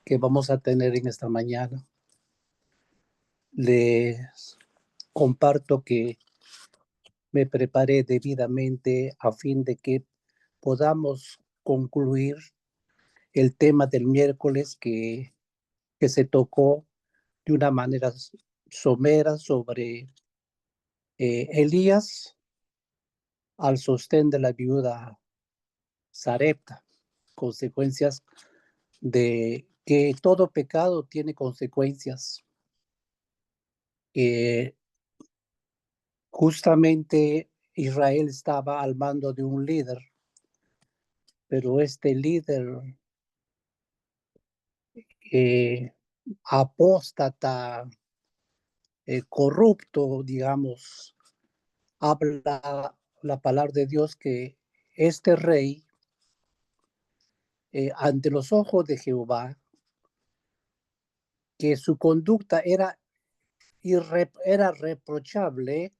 que vamos a tener en esta mañana. Les comparto que me preparé debidamente a fin de que podamos concluir el tema del miércoles que se tocó de una manera somera sobre Elías al sostén de la viuda Sarepta, consecuencias de que todo pecado tiene consecuencias. Justamente Israel estaba al mando de un líder, pero este líder apóstata, corrupto, digamos, habla la palabra de Dios que este rey, ante los ojos de Jehová, que su conducta era reprochable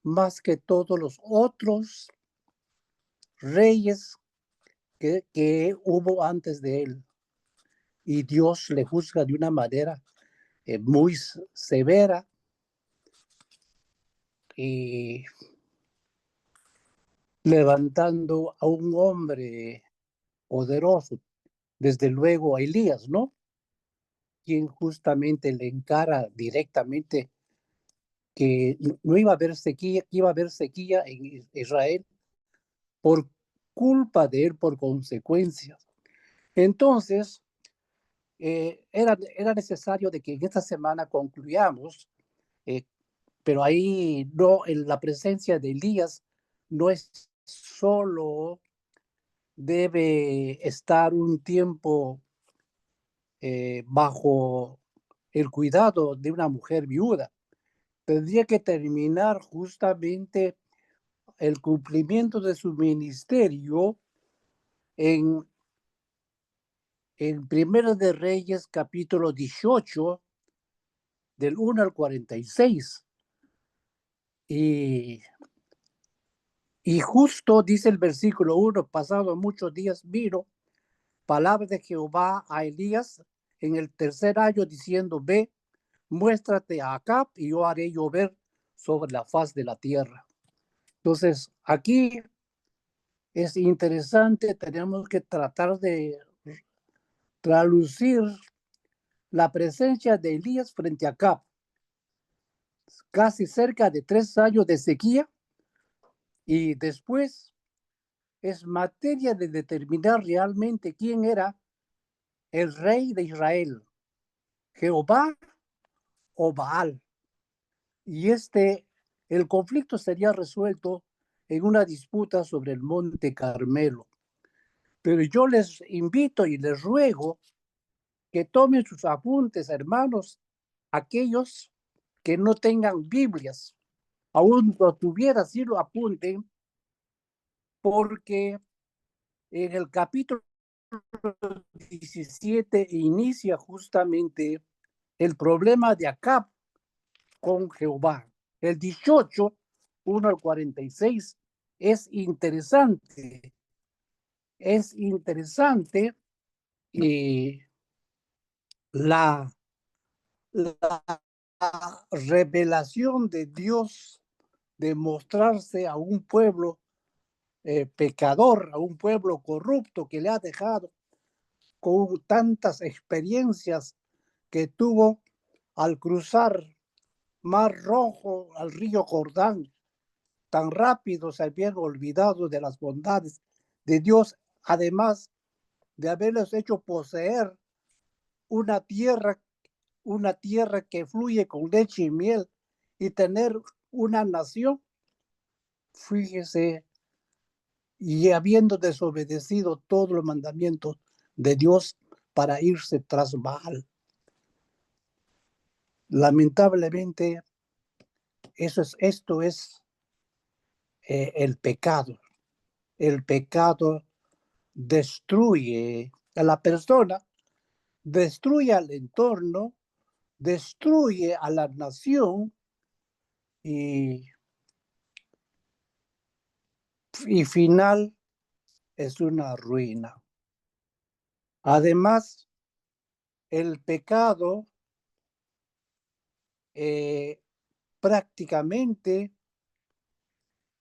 más que todos los otros reyes que hubo antes de él. Y Dios le juzga de una manera muy severa y levantando a un hombre poderoso, desde luego a Elías, ¿no? Quien justamente le encara directamente que no iba a haber sequía, que iba a haber sequía en Israel por culpa de él, por consecuencias. Entonces, era necesario de que en esta semana concluyamos, eh, pero ahí no, en la presencia de Elías no es solo debe estar un tiempo bajo el cuidado de una mujer viuda. Tendría que terminar justamente el cumplimiento de su ministerio en Primero de Reyes, capítulo 18, del 1 al 46. Y justo dice el versículo 1, pasado muchos días vino palabra de Jehová a Elías en el tercer año diciendo, ve, muéstrate a Acab y yo haré llover sobre la faz de la tierra. Entonces, aquí es interesante, tenemos que tratar de traducir la presencia de Elías frente a Acab. Casi cerca de 3 años de sequía y después es materia de determinar realmente quién era el rey de Israel, Jehová o Baal. Y el conflicto sería resuelto en una disputa sobre el monte Carmelo. Pero yo les invito y les ruego que tomen sus apuntes, hermanos, aquellos que no tengan Biblias, aún lo tuviera, sí lo apunten, porque en el capítulo 17 inicia justamente el problema de Acab con Jehová. El 18, 1 al 46, es interesante. Es interesante y la, la revelación de Dios de mostrarse a un pueblo pecador, a un pueblo corrupto que le ha dejado con tantas experiencias que tuvo al cruzar Mar Rojo, al río Jordán. Tan rápido se habían olvidado de las bondades de Dios, además de haberlos hecho poseer una tierra, una tierra que fluye con leche y miel y tener una nación, fíjese, y habiendo desobedecido todos los mandamientos de Dios para irse tras Baal. Lamentablemente, esto es el pecado. El pecado destruye a la persona, destruye al entorno, destruye a la nación y final es una ruina. Además, el pecado prácticamente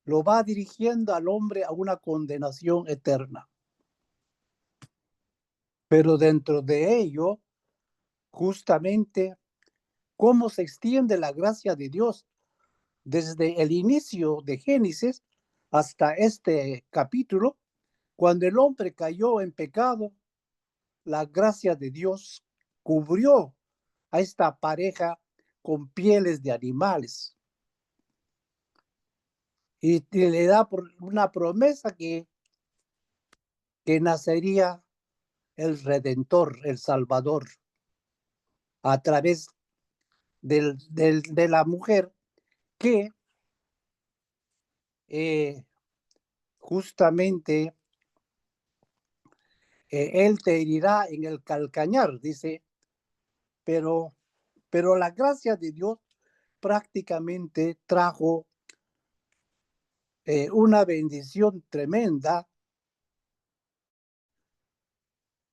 lo va dirigiendo al hombre a una condenación eterna. Pero dentro de ello, justamente, cómo se extiende la gracia de Dios desde el inicio de Génesis hasta este capítulo, cuando el hombre cayó en pecado, la gracia de Dios cubrió a esta pareja con pieles de animales y le da una promesa que nacería el Redentor, el Salvador, a través de la mujer que justamente él te herirá en el calcañar, dice, pero, pero la gracia de Dios prácticamente trajo una bendición tremenda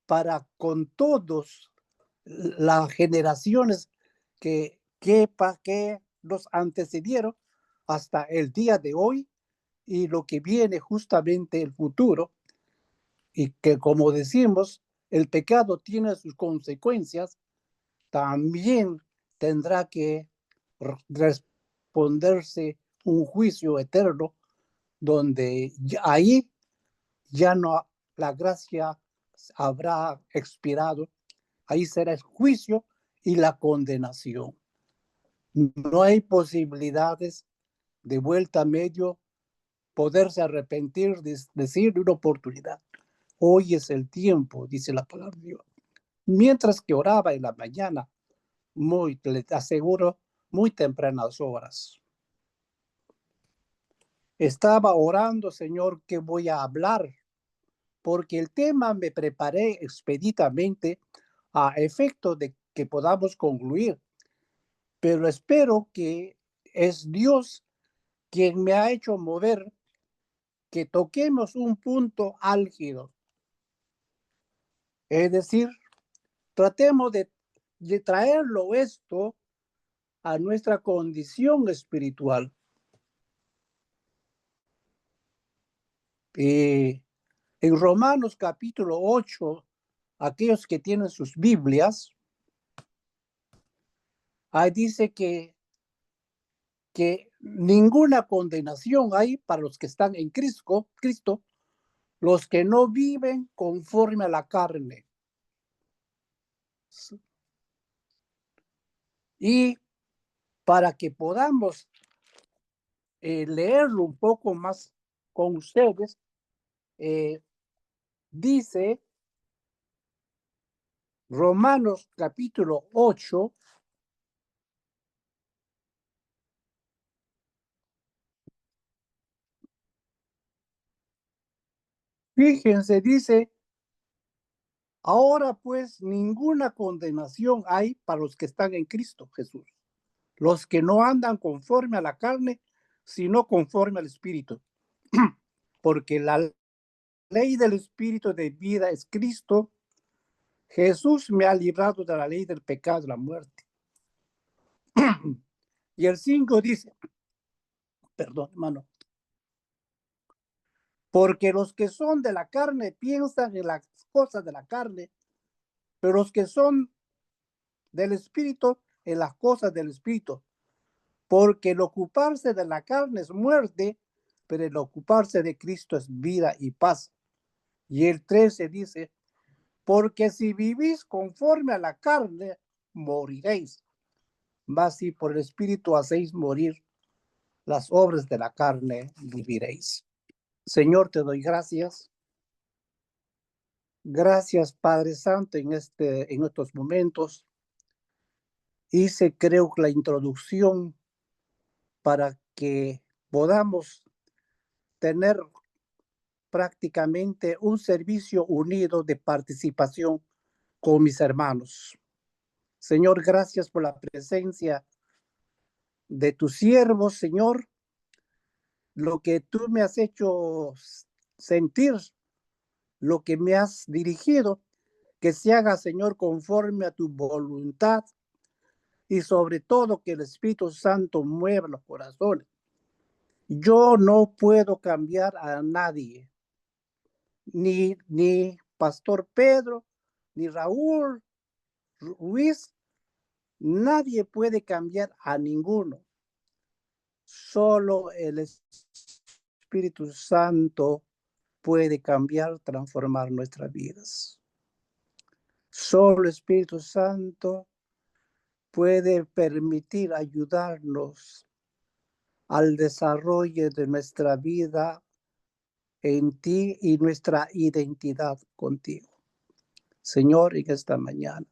para con todos las generaciones que nos antecedieron hasta el día de hoy y lo que viene justamente el futuro, y que como decimos, el pecado tiene sus consecuencias, también tendrá que responderse un juicio eterno donde ahí ya no, la gracia habrá expirado, ahí será el juicio y la condenación. No hay posibilidades de vuelta a medio, poderse arrepentir, decir una oportunidad. Hoy es el tiempo, dice la palabra de Dios. Mientras que oraba en la mañana, le aseguro, muy tempranas horas. Estaba orando, Señor, ¿qué voy a hablar? Porque el tema me preparé expeditamente a efecto de que podamos concluir. Pero espero que es Dios quien me ha hecho mover, que toquemos un punto álgido. Es decir, tratemos de traerlo esto a nuestra condición espiritual. En Romanos capítulo 8, aquellos que tienen sus Biblias, ahí dice que ninguna condenación hay para los que están en Cristo, los que no viven conforme a la carne. Y para que podamos leerlo un poco más con ustedes, dice Romanos capítulo 8, fíjense, dice, ahora pues ninguna condenación hay para los que están en Cristo Jesús, los que no andan conforme a la carne, sino conforme al Espíritu. Porque la ley del Espíritu de vida es Cristo. Jesús me ha librado de la ley del pecado y de la muerte. Y el 5 dice, perdón, hermano, porque los que son de la carne piensan en las cosas de la carne, pero los que son del Espíritu en las cosas del Espíritu. Porque el ocuparse de la carne es muerte, pero el ocuparse de Cristo es vida y paz. Y el 13 dice, porque si vivís conforme a la carne, moriréis. Mas si por el Espíritu hacéis morir las obras de la carne, viviréis. Señor, te doy gracias. Gracias, Padre Santo, en estos momentos. Hice, creo, la introducción para que podamos tener prácticamente un servicio unido de participación con mis hermanos. Señor, gracias por la presencia de tus siervos, Señor, lo que tú me has hecho sentir, lo que me has dirigido, que se haga, Señor, conforme a tu voluntad y sobre todo que el Espíritu Santo mueva los corazones. Yo no puedo cambiar a nadie, ni Pastor Pedro, ni Raúl Ruiz, nadie puede cambiar a ninguno. Solo el Espíritu Santo puede cambiar, transformar nuestras vidas. Solo el Espíritu Santo puede permitir ayudarnos al desarrollo de nuestra vida en ti y nuestra identidad contigo. Señor, en esta mañana,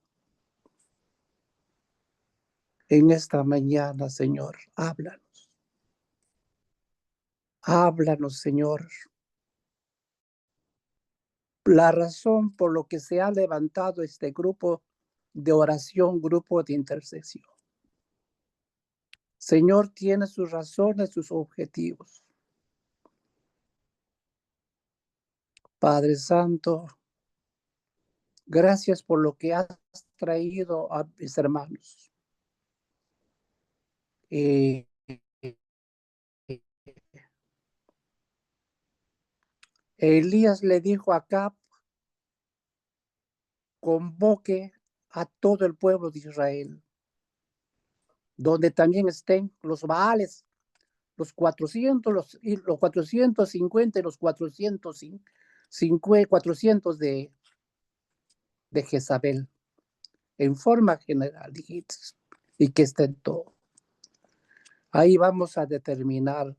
Señor, háblanos. Háblanos, Señor. La razón por lo que se ha levantado este grupo de oración, grupo de intercesión. Señor, tiene sus razones, sus objetivos. Padre Santo, gracias por lo que has traído a mis hermanos. Elías le dijo a Acab, convoque a todo el pueblo de Israel, donde también estén los Baales, los 400, los 450 y los 400 de Jezabel, en forma general, dijiste, y que estén todos. Ahí vamos a determinar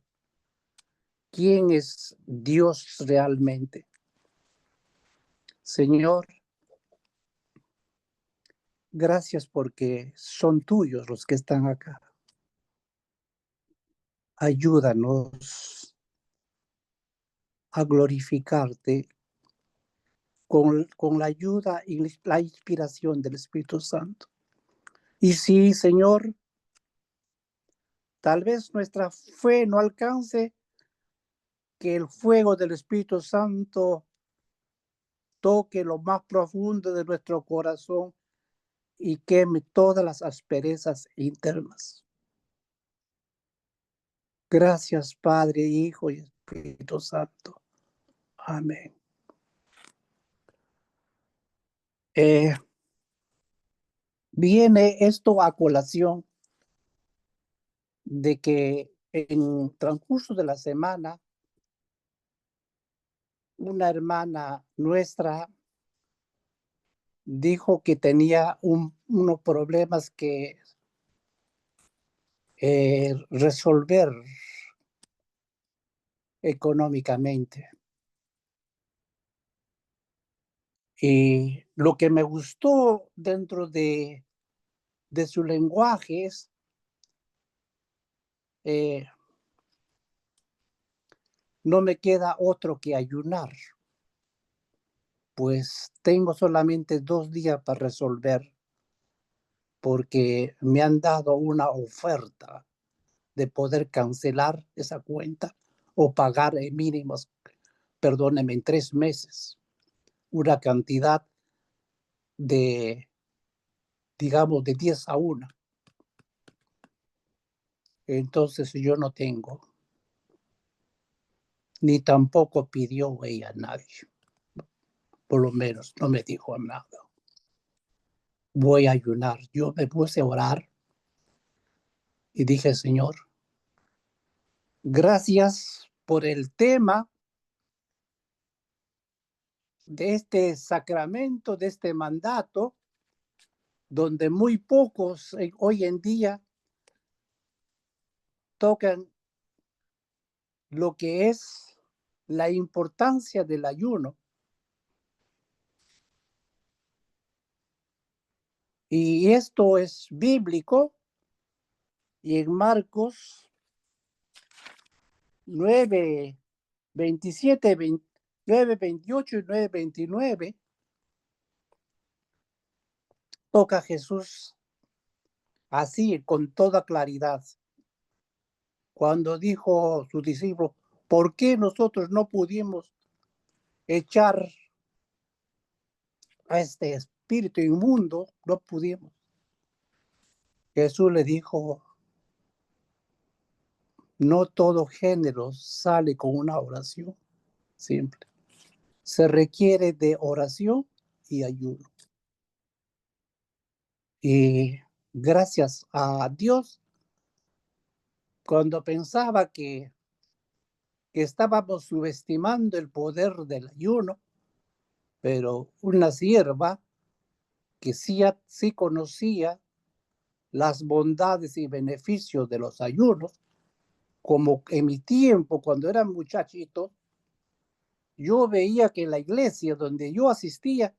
quién es Dios realmente. Señor, gracias porque son tuyos los que están acá. Ayúdanos a glorificarte con la ayuda y la inspiración del Espíritu Santo. Y sí, Señor, tal vez nuestra fe no alcance que el fuego del Espíritu Santo toque lo más profundo de nuestro corazón y queme todas las asperezas internas. Gracias, Padre, Hijo y Espíritu Santo. Amén. Viene esto a colación de que en transcurso de la semana, una hermana nuestra dijo que tenía unos problemas que resolver económicamente. Y lo que me gustó dentro de su lenguaje es no me queda otro que ayunar, pues tengo solamente 2 días para resolver, porque me han dado una oferta de poder cancelar esa cuenta o pagar en mínimos, perdóneme, en 3 meses, una cantidad de, digamos, de 10-1. Entonces yo no tengo, ni tampoco pidió ella a nadie. Por lo menos no me dijo nada. Voy a ayunar. Yo me puse a orar y dije, Señor, gracias por el tema de este sacramento, de este mandato, donde muy pocos hoy en día tocan lo que es la importancia del ayuno. Y esto es bíblico, y en Marcos 9, 27, 9, 28 y 9, 29, toca a Jesús así, con toda claridad, cuando dijo a sus discípulos, ¿por qué nosotros no pudimos echar a este espíritu inmundo, no pudimos. Jesús le dijo, no todo género sale con una oración simple. Se requiere de oración y ayuno. Y gracias a Dios, cuando pensaba que estábamos subestimando el poder del ayuno, pero una sierva que sí conocía las bondades y beneficios de los ayunos, como en mi tiempo, cuando era muchachito, yo veía que en la iglesia donde yo asistía,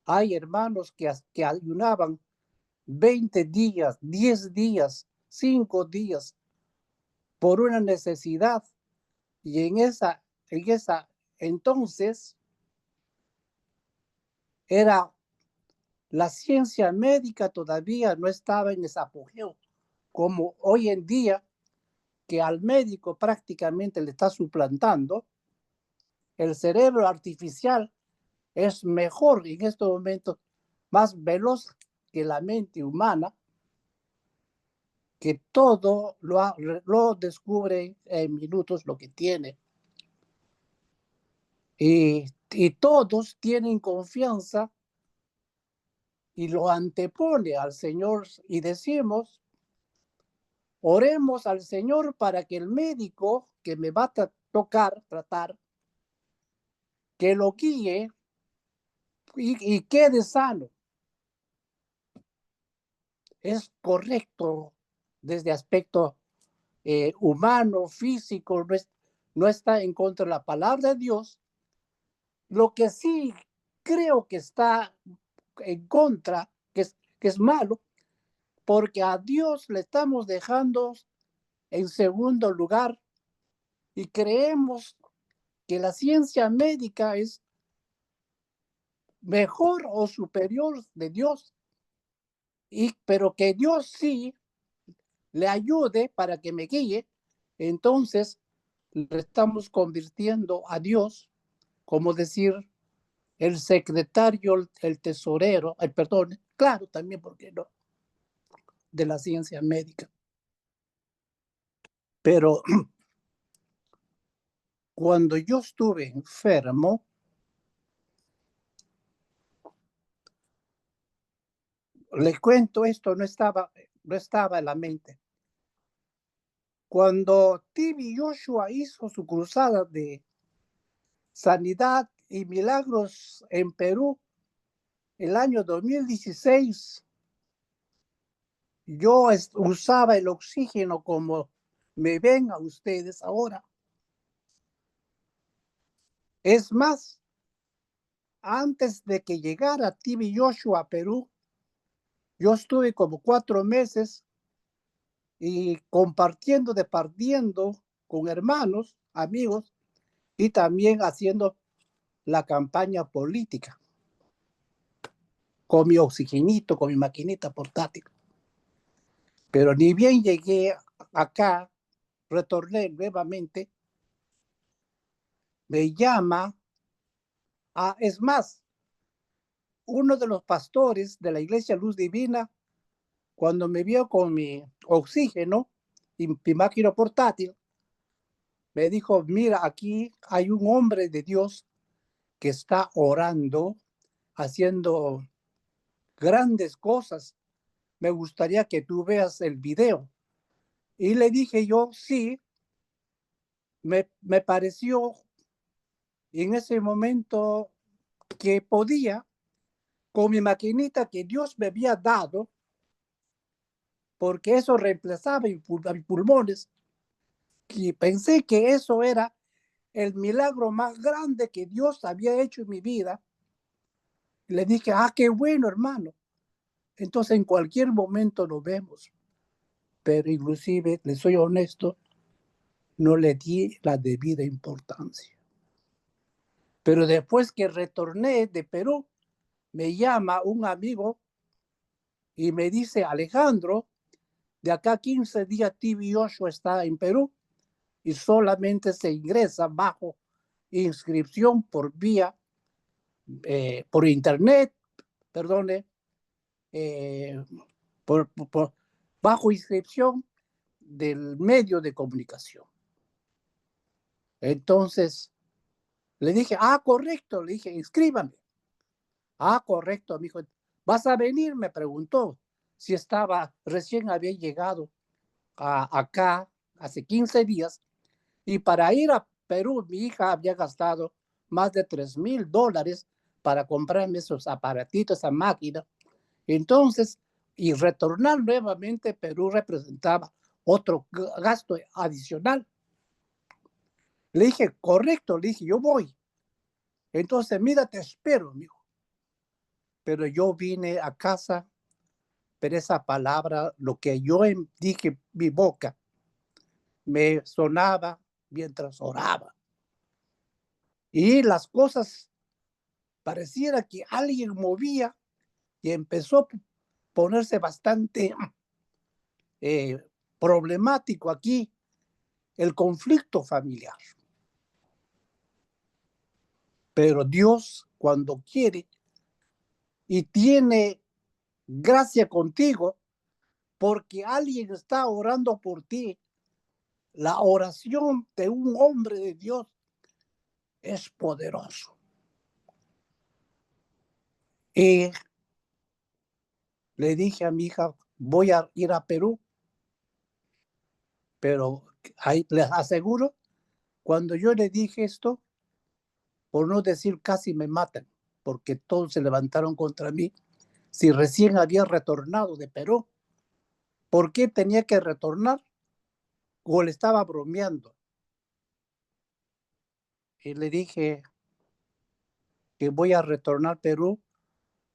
hay hermanos que ayunaban 20 días, 10 días, 5 días por una necesidad. Y en esa entonces era la ciencia médica todavía no estaba en ese apogeo, como hoy en día, que al médico prácticamente le está suplantando. El cerebro artificial es mejor en estos momentos, más veloz que la mente humana, que todo lo descubre en minutos lo que tiene. Y todos tienen confianza y lo antepone al Señor y decimos, oremos al Señor para que el médico que me va a tratar, que lo guíe y quede sano. Es correcto desde aspecto humano, físico, no está en contra de la palabra de Dios. Lo que sí creo que está en contra, que es malo, porque a Dios le estamos dejando en segundo lugar y creemos que la ciencia médica es mejor o superior de Dios, pero que Dios sí le ayude para que me guíe. Entonces le estamos convirtiendo a Dios, como decir, el secretario, el tesorero, perdón, claro, también, porque no, de la ciencia médica. Pero cuando yo estuve enfermo, le cuento esto, no estaba en la mente. Cuando T.B. Joshua hizo su cruzada de sanidad y milagros en Perú, el año 2016, yo usaba el oxígeno como me ven a ustedes ahora. Es más, antes de que llegara T.B. Joshua a Perú, yo estuve como 4 meses y departiendo con hermanos, amigos, y también haciendo la campaña política con mi oxigenito, con mi maquinita portátil. Pero ni bien llegué acá, retorné nuevamente, me llama, es más, uno de los pastores de la Iglesia Luz Divina, cuando me vio con mi oxígeno y mi máquina portátil, me dijo, mira, aquí hay un hombre de Dios que está orando, haciendo grandes cosas. Me gustaría que tú veas el video. Y le dije yo, sí, me pareció en ese momento que podía, con mi maquinita que Dios me había dado, porque eso reemplazaba mis pulmones, y pensé que eso era el milagro más grande que Dios había hecho en mi vida. Le dije, qué bueno, hermano. Entonces, en cualquier momento nos vemos. Pero inclusive, le soy honesto, no le di la debida importancia. Pero después que retorné de Perú, me llama un amigo y me dice, Alejandro, de acá 15 días T.B. Joshua está en Perú y solamente se ingresa bajo inscripción por vía por internet, perdone, eh, bajo inscripción del medio de comunicación. Entonces, le dije, correcto, le dije, inscríbame. Correcto, me dijo, ¿vas a venir? Me preguntó si recién había llegado acá hace 15 días y para ir a Perú, mi hija había gastado más de $3,000 para comprarme esos aparatitos, esa máquina. Entonces, y retornar nuevamente a Perú representaba otro gasto adicional. Le dije, correcto, le dije, yo voy. Entonces, mira, te espero, mijo. Pero yo vine a casa, pero esa palabra, lo que yo dije mi boca, me sonaba mientras oraba. Y las cosas pareciera que alguien movía y empezó a ponerse bastante eh, problemático aquí el conflicto familiar. Pero Dios, cuando quiere y tiene gracia contigo, porque alguien está orando por ti, la oración de un hombre de Dios es poderoso. Y le dije a mi hija, voy a ir a Perú, pero ahí les aseguro, cuando yo le dije esto, por no decir casi me matan, porque todos se levantaron contra mí, si recién había retornado de Perú, ¿por qué tenía que retornar? O le estaba bromeando. Y le dije que voy a retornar a Perú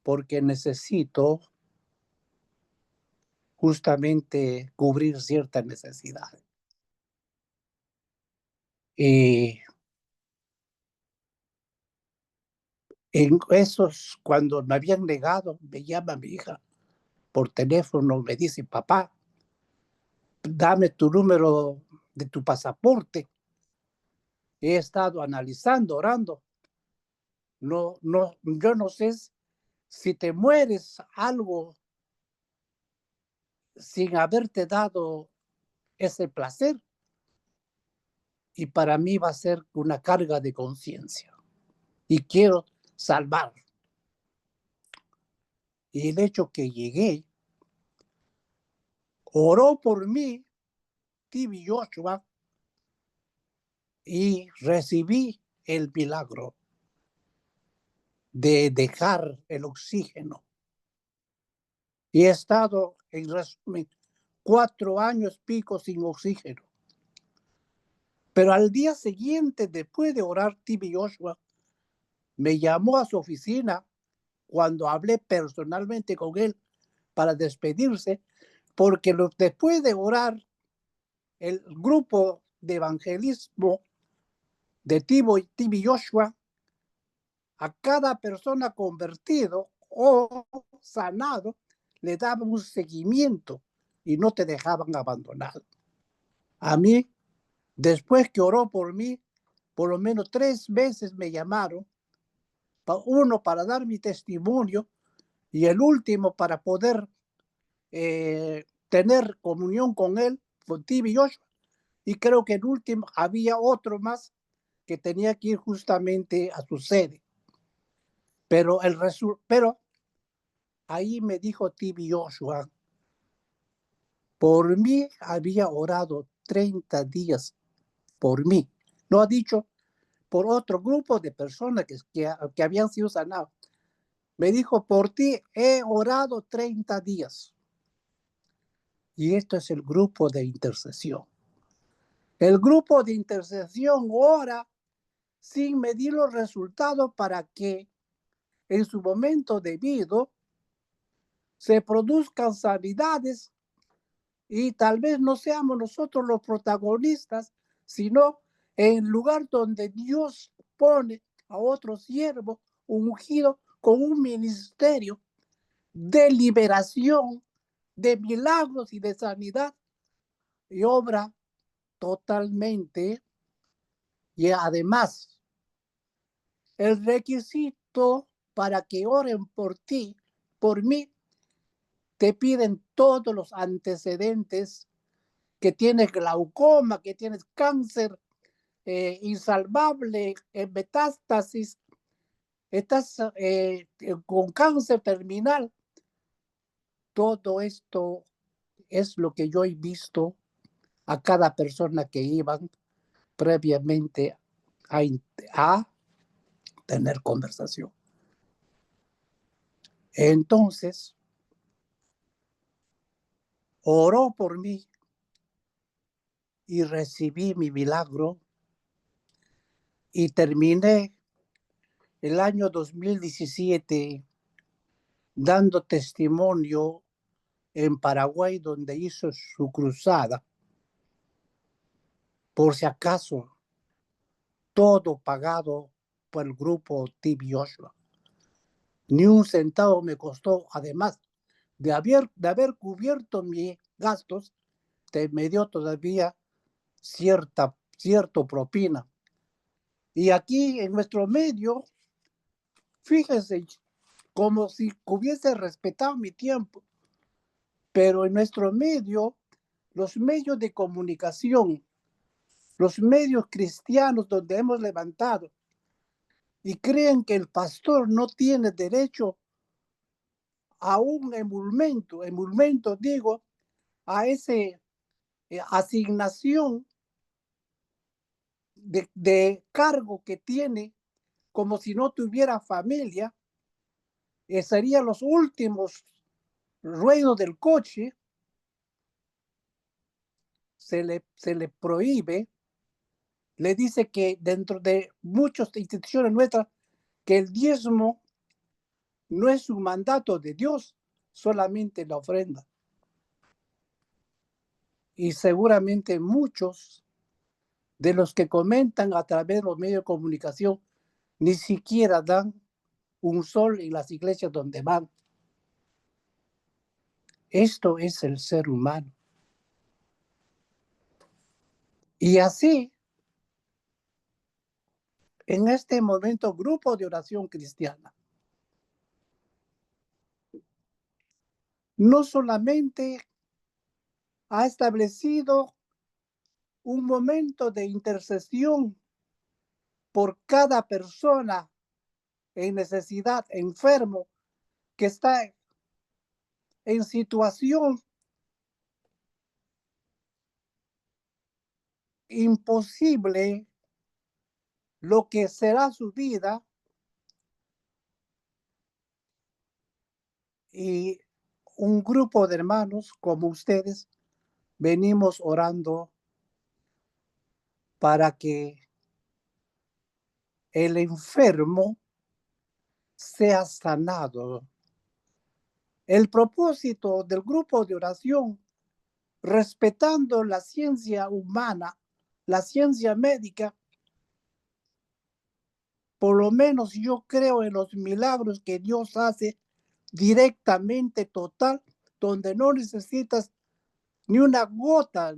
porque necesito justamente cubrir ciertas necesidades. Y en esos, cuando me habían negado, me llama mi hija por teléfono, me dice, papá, dame tu número de tu pasaporte. He estado analizando, orando. No, no, yo no sé si te mueres algo sin haberte dado ese placer. Y para mí va a ser una carga de conciencia. Y quiero salvar. Y el hecho que llegué, oró por mí, Tibi Joshua, y recibí el milagro de dejar el oxígeno. Y he estado, en resumen, 4 años pico sin oxígeno. Pero al día siguiente, después de orar, Tibi Joshua me llamó a su oficina cuando hablé personalmente con él para despedirse, porque después de orar, el grupo de evangelismo de Tibi Joshua, a cada persona convertido o sanado, le daban un seguimiento y no te dejaban abandonado. A mí, después que oró por mí, por lo menos 3 veces me llamaron, uno para dar mi testimonio y el último para poder tener comunión con él, con Tibi Joshua. Y creo que el último había otro más que tenía que ir justamente a su sede. Pero ahí me dijo Tibi Joshua, por mí había orado 30 días, por mí. No ha dicho por otro grupo de personas que habían sido sanados. Me dijo, por ti he orado 30 días. Y esto es el grupo de intercesión. El grupo de intercesión ora sin medir los resultados para que en su momento debido se produzcan sanidades y tal vez no seamos nosotros los protagonistas, sino en el lugar donde Dios pone a otro siervo ungido con un ministerio de liberación, de milagros y de sanidad y obra totalmente. Y además, el requisito esto para que oren por ti, por mí. Te piden todos los antecedentes, que tienes glaucoma, que tienes cáncer insalvable, metástasis, estás con cáncer terminal. Todo esto es lo que yo he visto a cada persona que iban previamente a tener conversación. Entonces, oró por mí y recibí mi milagro y terminé el año 2017 dando testimonio en Paraguay, donde hizo su cruzada. Por si acaso, todo pagado por el grupo Team Joshua. Ni un centavo me costó, además de haber cubierto mis gastos, me dio todavía cierto propina. Y aquí en nuestro medio, fíjense, como si hubiese respetado mi tiempo, pero en nuestro medio, los medios de comunicación, los medios cristianos donde hemos levantado, y creen que el pastor no tiene derecho a un emolumento digo, a ese asignación de cargo que tiene, como si no tuviera familia, serían los últimos ruedos del coche. Se le prohíbe, le dice que dentro de muchas instituciones nuestras, que el diezmo no es un mandato de Dios, solamente la ofrenda. Y seguramente muchos de los que comentan a través de los medios de comunicación ni siquiera dan un sol en las iglesias donde van. Esto es el ser humano. Y así, en este momento, Grupo de Oración Cristiana no solamente ha establecido un momento de intercesión por cada persona en necesidad, enfermo, que está en situación imposible, lo que será su vida, y un grupo de hermanos como ustedes venimos orando para que el enfermo sea sanado. El propósito del grupo de oración, respetando la ciencia humana, la ciencia médica, por lo menos yo creo en los milagros que Dios hace directamente, total, donde no necesitas ni una gota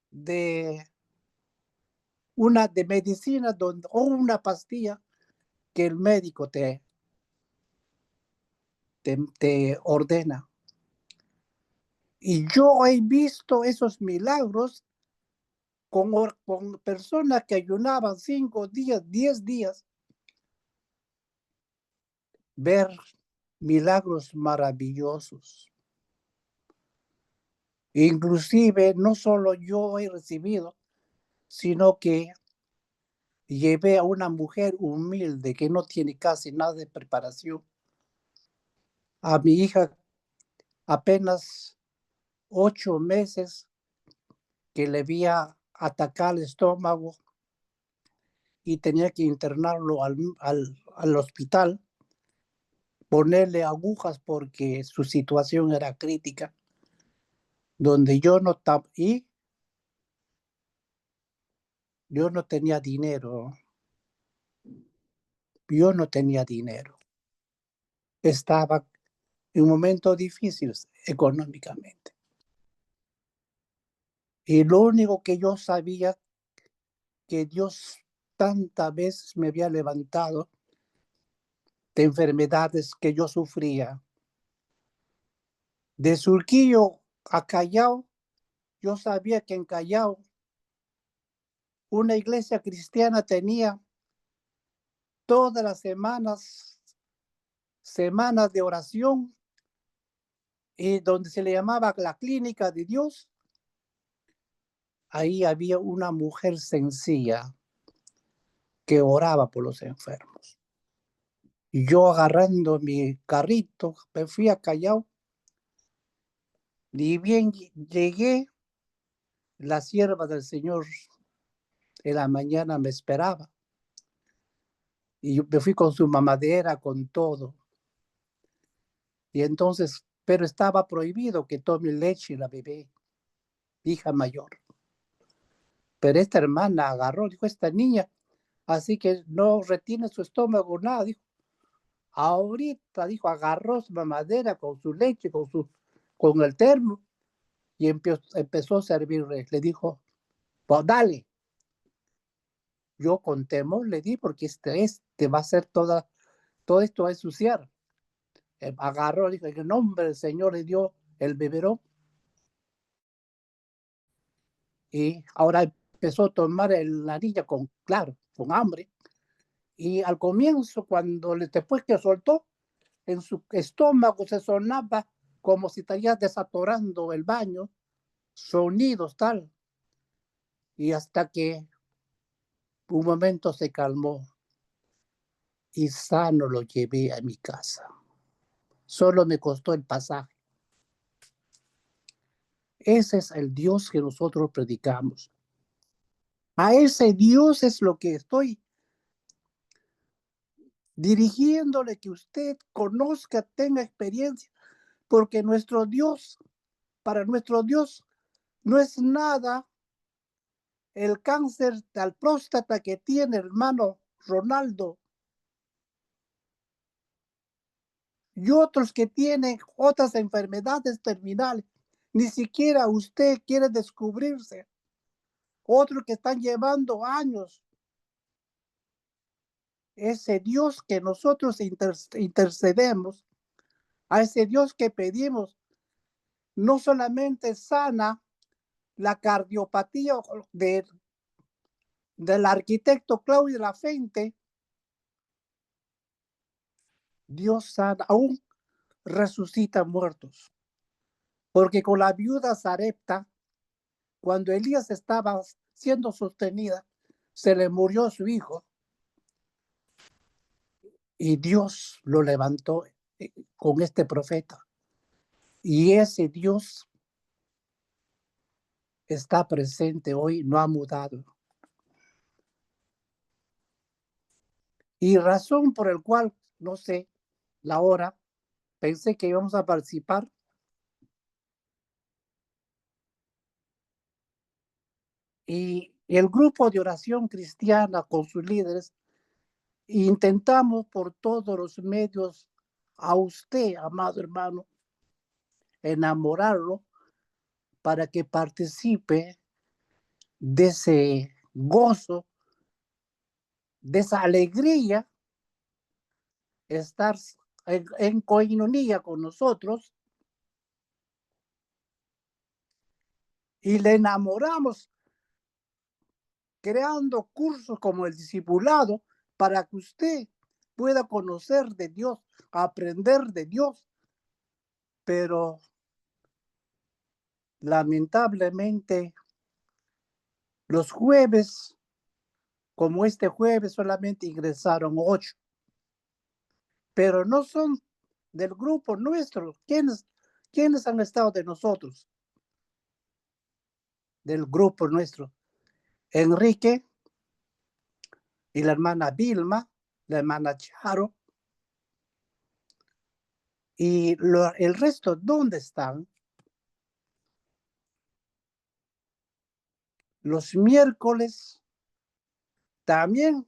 de de medicina o una pastilla que el médico te ordena. Y yo he visto esos milagros con personas que ayunaban 5 días, 10 días, ver milagros maravillosos. Inclusive, no solo yo he recibido, sino que llevé a una mujer humilde que no tiene casi nada de preparación, a mi hija apenas 8 meses, que le había atacado el estómago y tenía que internarlo al hospital, ponerle agujas porque su situación era crítica, donde yo no tenía dinero, estaba en un momento difícil económicamente. Y lo único que yo sabía, que Dios tantas veces me había levantado de enfermedades que yo sufría. De Surquillo a Callao, yo sabía que en Callao una iglesia cristiana tenía todas las semanas de oración, y donde se le llamaba la clínica de Dios. Ahí había una mujer sencilla que oraba por los enfermos. Y yo, agarrando mi carrito, me fui a Callao, y bien llegué, la sierva del Señor en la mañana me esperaba. Y yo me fui con su mamadera, con todo. Y entonces, pero estaba prohibido que tome leche la bebé, hija mayor. Pero esta hermana agarró, dijo, esta niña, así que no retiene su estómago, nada, dijo. Ahorita, dijo, agarró su mamadera con su leche, con el termo, y empezó a servirle. Le dijo, pues dale. Yo con temor le di, porque este va a ser todo esto va a ensuciar. Agarró, dijo, en el nombre del Señor le dio el biberón, y ahora empezó a tomar la niña claro, con hambre. Y al comienzo, después que soltó, en su estómago se sonaba como si estaría desatorando el baño, sonidos tal. Y hasta que un momento se calmó, y sano lo llevé a mi casa. Solo me costó el pasaje. Ese es el Dios que nosotros predicamos. A ese Dios es lo que estoy dirigiéndole, que usted conozca, tenga experiencia, porque para nuestro Dios, no es nada el cáncer de próstata que tiene el hermano Ronaldo, y otros que tienen otras enfermedades terminales. Ni siquiera usted quiere descubrirse. Otros que están llevando años. Ese Dios que nosotros intercedemos, a ese Dios que pedimos, no solamente sana la cardiopatía del arquitecto Claudio Lafente, Dios sana, aún resucita muertos. Porque con la viuda Sarepta, cuando Elías estaba siendo sostenida, se le murió su hijo, y Dios lo levantó con este profeta. Y ese Dios está presente hoy, no ha mudado. Y razón por el cual, no sé, la hora, pensé que íbamos a participar. Y el grupo de oración cristiana con sus líderes, intentamos por todos los medios a usted, amado hermano, enamorarlo para que participe de ese gozo, de esa alegría, estar en coinonía con nosotros, y le enamoramos creando cursos como el discipulado, para que usted pueda conocer de Dios, aprender de Dios. Pero lamentablemente los jueves, como este jueves, solamente ingresaron 8, pero no son del grupo nuestro. ¿Quiénes han estado de nosotros? Del grupo nuestro. Enrique y la hermana Vilma, la hermana Charo, y el resto, ¿dónde están? Los miércoles también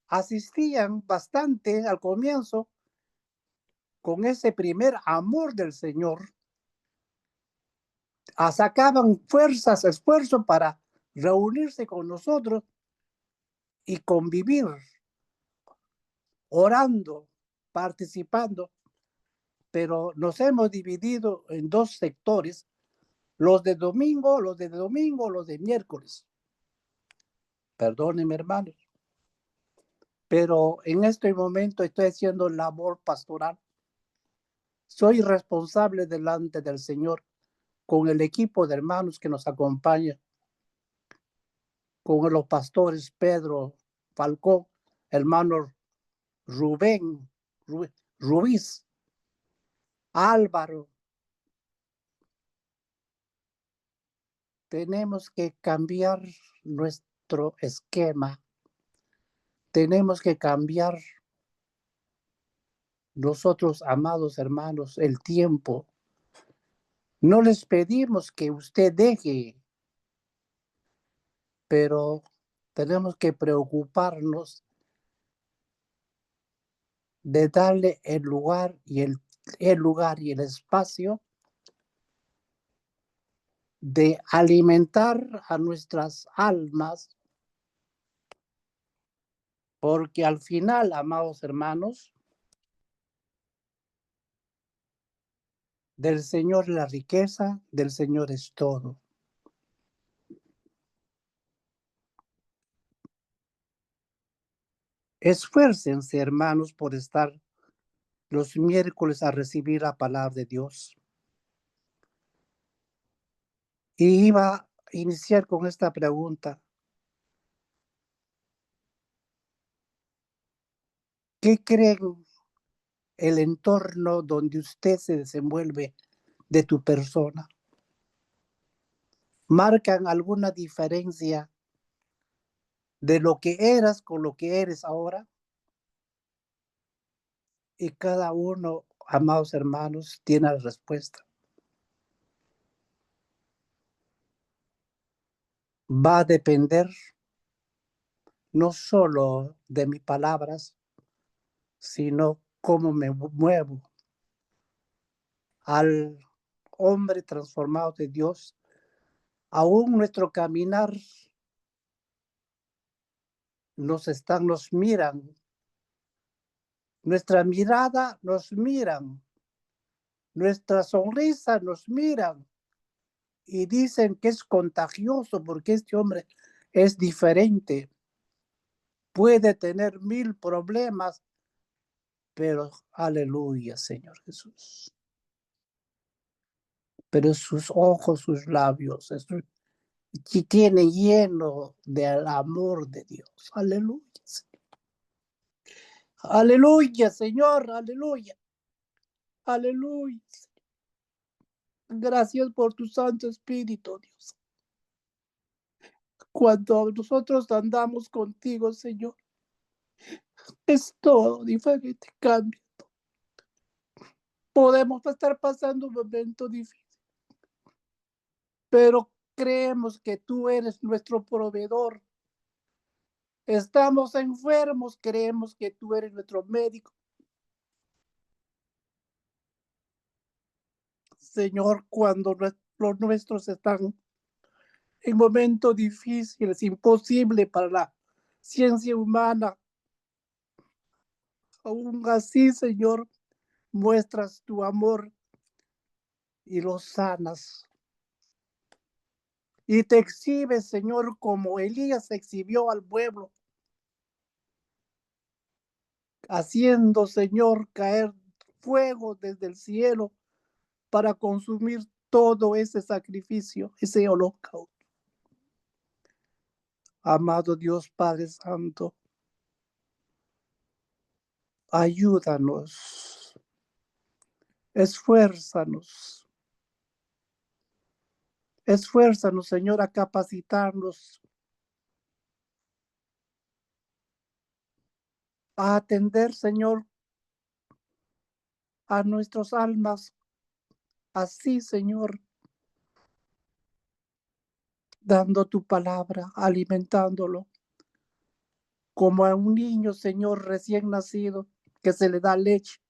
asistían bastante al comienzo, con ese primer amor del Señor, sacaban fuerzas, esfuerzo para reunirse con nosotros, y convivir, orando, participando, pero nos hemos dividido en dos sectores, los de domingo, los de domingo, los de miércoles. Perdónenme, hermanos, pero en este momento estoy haciendo labor pastoral. Soy responsable delante del Señor con el equipo de hermanos que nos acompaña, con los pastores Pedro Falcón, hermano Rubén, Ruiz, Álvaro. Tenemos que cambiar nuestro esquema. Tenemos que cambiar nosotros, amados hermanos, el tiempo. No les pedimos que usted deje, pero tenemos que preocuparnos de darle el lugar y el espacio de alimentar a nuestras almas, porque al final, amados hermanos, del Señor la riqueza, del Señor es todo. Esfuércense, hermanos, por estar los miércoles a recibir la palabra de Dios. Y iba a iniciar con esta pregunta. ¿Qué creen el entorno donde usted se desenvuelve de tu persona? ¿Marcan alguna diferencia de lo que eras con lo que eres ahora? Y cada uno, amados hermanos, tiene la respuesta. Va a depender no solo de mis palabras, sino cómo me muevo al hombre transformado de Dios. Aún nuestro caminar nos miran, nuestra mirada nos miran, nuestra sonrisa nos miran y dicen que es contagioso porque este hombre es diferente. Puede tener 1000 problemas, pero aleluya, Señor Jesús. Pero sus ojos, sus labios, que tiene lleno del amor de Dios. Aleluya. Aleluya, Señor, aleluya. Aleluya. Gracias por tu Santo Espíritu, Dios. Cuando nosotros andamos contigo, Señor, es todo diferente, cambia. Podemos estar pasando un momento difícil, pero creemos que tú eres nuestro proveedor. Estamos enfermos, creemos que tú eres nuestro médico. Señor, cuando los nuestros están en momentos difíciles, imposible para la ciencia humana, aún así, Señor, muestras tu amor y los sanas. Y te exhibes, Señor, como Elías exhibió al pueblo, haciendo, Señor, caer fuego desde el cielo para consumir todo ese sacrificio, ese holocausto. Amado Dios Padre Santo, ayúdanos, esfuérzanos, esfuérzanos, Señor, a capacitarnos, a atender, Señor, a nuestras almas, así, Señor, dando tu palabra, alimentándolo, como a un niño, Señor, recién nacido, que se le da leche.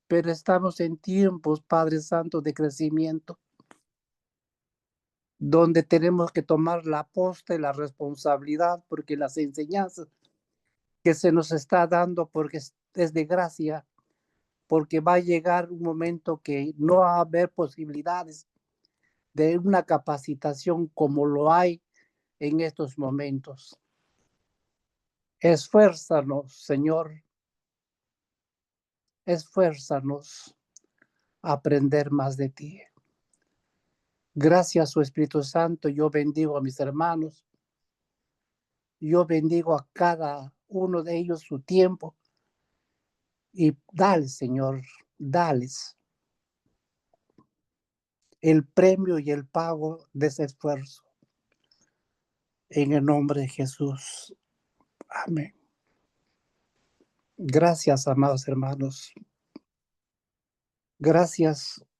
Pero estamos en tiempos, Padre Santo, de crecimiento, donde tenemos que tomar la posta y la responsabilidad, porque las enseñanzas que se nos está dando, porque es de gracia, porque va a llegar un momento que no va a haber posibilidades de una capacitación como lo hay en estos momentos. Esfuérzanos, Señor, esfuérzanos a aprender más de ti. Gracias, su Espíritu Santo, yo bendigo a mis hermanos, yo bendigo a cada uno de ellos su tiempo y dale, Señor, dales el premio y el pago de ese esfuerzo. En el nombre de Jesús. Amén. Gracias, amados hermanos. Gracias